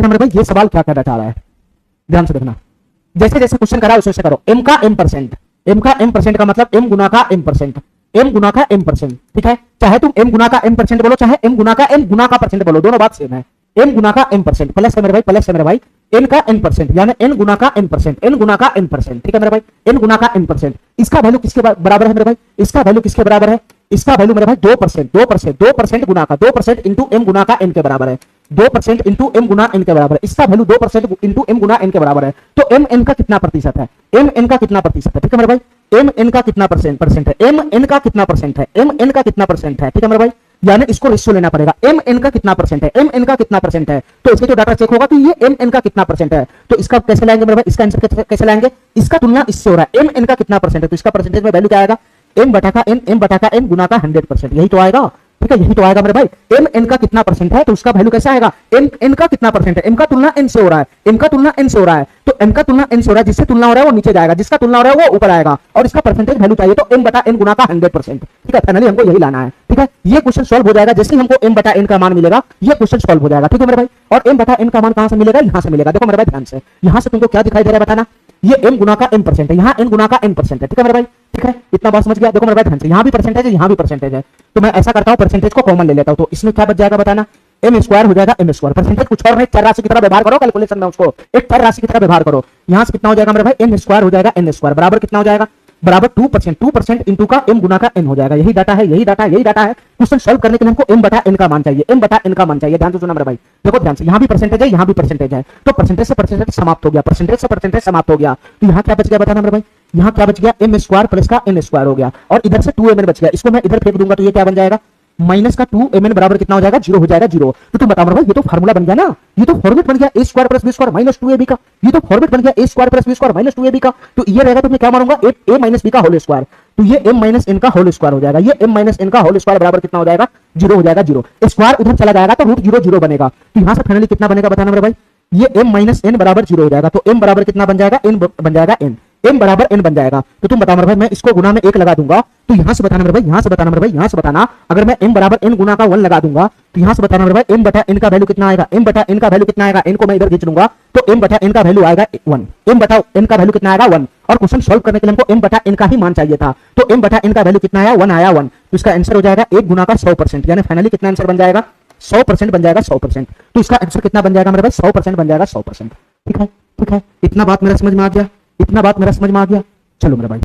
देख रहे मेरे भाई ये सवाल क्या कहना चाह रहा है, ध्यान से देखना। जैसे जैसे क्वेश्चन करा वैसे वैसे करो। m का m परसेंट, m का m परसेंट का मतलब m गुना का m परसेंट, m गुना का m परसेंट, ठीक है। चाहे तुम m गुना का m परसेंट बोलो, चाहे m गुना का m गुना का परसेंट बोलो, दोनों बात सेम है। m गुना का m परसेंट प्लस है मेरे भाई, प्लस है मेरे भाई n का n परसेंट, यानी n गुना का n परसेंट, n गुना का n परसेंट, ठीक है मेरे भाई, n गुना का n परसेंट। इसका वैल्यू किसके बराबर है मेरे भाई, इसका वैल्यू किसके बराबर है, इसका वैल्यू मेरे भाई 2%, 2% गुना का 2% इंटू m गुना का n के बराबर है, 2% इंटू m गुना n के बराबर है। इसका वैल्यू 2% इंटू m गुना n के बराबर है। तो m n का कितना प्रतिशत है, m n का कितना प्रतिशत है, ठीक है मेरे भाई, m n का कितना परसेंट है, m n का कितना परसेंट है, m n का कितना परसेंट है, ठीक है मेरे भाई। यानी इसको रेशियो लेना पड़ेगा, m n का कितना परसेंट है, m n का कितना परसेंट है, तो इसके जो डाटा चेक होगा कि ये m n का कितना परसेंट है, तो इसका कैसे लाएंगे मेरे भाई, इसका आंसर कैसे लाएंगे, इसका तुलना इससे हो रहा है, m n का कितना परसेंट है, तो इसका परसेंटेज में वैल्यू क्या आएगा, m बटा का n गुना का 100%, यही तो आएगा, ठीक है, यही तो आएगा मेरे भाई। m n का कितना परसेंट है तो उसका वैल्यू कैसा आएगा, m n का कितना परसेंट है, m का तुलना n से हो रहा है, m का तुलना n से हो रहा है, तो m का तुलना n से हो रहा है, जिससे तुलना हो रहा है वो नीचे जाएगा, जिसका तुलना हो रहा है वो ऊपर आएगा, और इसका परसेंटेज वैल्यू चाहिए तो m बटा n गुना का 100%, ठीक है। फाइनली हमको यही लाना है, ठीक है। ये क्वेश्चन सॉल्व हो जाएगा जैसे ही हमको m बटा n का मान मिलेगा, ये क्वेश्चन सॉल्व हो जाएगा, ठीक है मेरे भाई। और m बटा n का मान कहां से मिलेगा, यहां से मिलेगा। देखो मेरे भाई ध्यान से, यहां से तुमको क्या दिखाई दे रहा है बताना, ये m गुना का m परसेंट है, यहाँ n गुना का n परसेंट है, ठीक है मेरे भाई, ठीक है। इतना बात समझ गया। देखो मेरे भाई ध्यान से, यहाँ भी परसेंटेज है, यहाँ भी परसेंटेज है, तो मैं ऐसा करता हूँ परसेंटेज को कॉमन ले लेता हूँ, तो इसमें क्या बच जाएगा बताना, m स्क्वायर हो जाएगा m स्क्वायर, परसेंटेज कुछ और नहीं, चर राशि की तरह व्यवहार करो कैलकुलेशन में, उसको एक चर राशि की तरह व्यवहार करो। यहाँ से कितना हो जाएगा मेरे भाई, m स्क्वायर हो जाएगा n स्क्वायर बराबर कितना हो जाएगा, बराबर 2% इंटू का m गुना का n हो जाएगा। यही डाटा है, यही डाटा है, यही डाटा है। क्वेश्चन सॉल्व करने के लिए हमको m बटा n का मान चाहिए, m बटा n का मान चाहिए। ध्यान से सुना मेरे भाई, देखो ध्यान से, यहाँ भी परसेंटेज है, यहाँ भी परसेंटेज है, तो परसेंटेज से परसेंटेज समाप्त हो गया, परसेंटेज से परसेंटेज समाप्त हो गया, तो यहाँ क्या बच गया बताना मेरे भाई, यहाँ क्या बच गया, m स्क्वायर प्लस का n स्क्वायर हो गया, और इधर से 2mn बच गया, इसको मैं इधर फेंक दूंगा तो ये क्या बन जाएगा, माइनस का 2mn बराबर कितना हो जाएगा, 0 हो जाएगा, 0। तो तुम बताओ मेरे भाई, ये तो फार्मूला बन गया ना, ये तो फॉर्मेट बन गया a square plus b square minus 2ab का, ये तो फॉर्मेट बन गया a square plus b square minus 2ab का। तो ये रहेगा तो मैं क्या मानूंगा, a माइनस b का होल स्क्वायर, तो ये m माइनस n का होल स्क्वायर हो जाएगा, ये m माइनस n का होल स्क्वायर बराबर कितना हो जाएगा, 0 हो जाएगा, 0। स्क्वायर उधर चला जाएगा तो रूट 0 0 बनेगा, तो यहाँ से फाइनली कितना बनेगा बताना मेरे भाई, ये m माइनस n बराबर 0 हो जाएगा, तो m बराबर कितना बन जाएगा, n बन जाएगा n, m बराबर n बन जाएगा। तो तुम बताओ मेरे भाई, मैं इसको गुना में 1 लगा दूंगा, तो यहाँ से बताना मेरे भाई, यहाँ से बताना मेरे भाई, यहाँ से बताना, अगर मैं m बराबर n गुना का 1 लगा दूंगा तो यहाँ से बताना मेरे भाई, m बटा n का वैल्यू कितना आएगा, m बटा n का वैल्यू कितना आएगा, n को मैं इधर खींच लूंगा तो m बटा n का वैल्यू आएगा 1, m बटा n का वैल्यू कितना आएगा 1, और क्वेश्चन सॉल्व करने के लिए हमको m बटा n का ही मान चाहिए था, तो m बटा n का वैल्यू कितना आया, 1 आया, 1। तो इसका आंसर हो जाएगा 1 गुना का 100%, यानी फाइनली कितना आंसर बन जाएगा, 100% बन जाएगा, 100%। तो इसका आंसर कितना बन जाएगा मेरे भाई, 100% बन जाएगा, 100%, ठीक है, ठीक है। इतना बात मेरा समझ में आ गया, इतना बात मेरा समझ में आ गया, चलो मेरे भाई।